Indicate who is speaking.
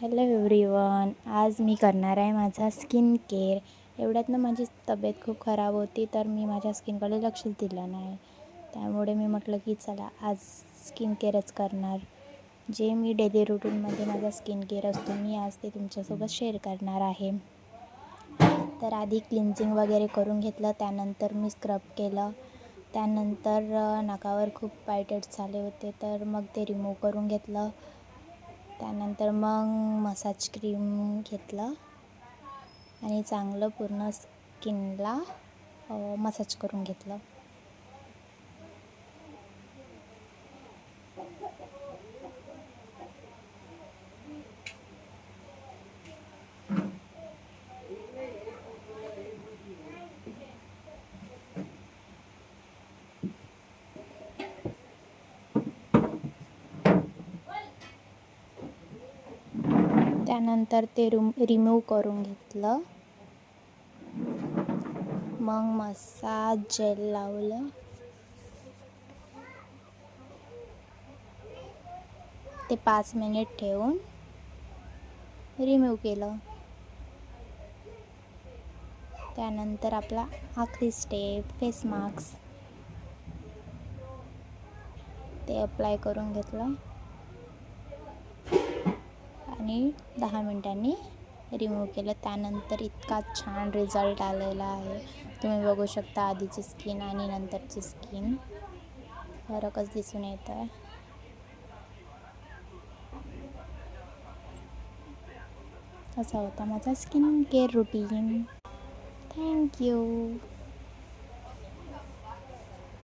Speaker 1: Hello everyone, आज मी करणार आहे माझा स्किन केअर. एवढ्यातनं माझी तब्येत खूप खराब होती, तर मी माझ्या स्किनकडे लक्षच दिलं नाही. त्यामुळे मी म्हटलं की चला आज स्किन केअरच करणार. जे मी डेली रुटीनमध्ये माझा स्किन केअर असतो, मी आज ते तुमच्यासोबत शेअर करणार आहे. तर आधी क्लिन्झिंग वगैरे करून घेतलं, त्यानंतर मी स्क्रब केलं. त्यानंतर नाकावर खूप व्हाईट झाले होते, तर मग ते रिमूव्ह करून घेतलं. त्यानंतर मग मसाज क्रीम घेतलं आणि चांगलं पूर्ण स्किनला मसाज करून घेतलं. त्यानंतर ते रिमूव्ह करून घेतलं. मग मसाज जेल लावलं. ते 5 मिनिट ठेवून रिमूव्ह केलं. त्यानंतर आपला आखरी स्टेप फेस मास्क ते अप्लाय करून घेतलं आणि 10 मिनिटांनी रिमूव्ह केलं. त्यानंतर इतका छान रिझल्ट आलेला आहे. तुम्ही बघू शकता आधीची स्किन आणि नंतरची स्किन, फरकच दिसून येत आहे. असा होता माझा स्किन केअर रुटीन. थँक्यू.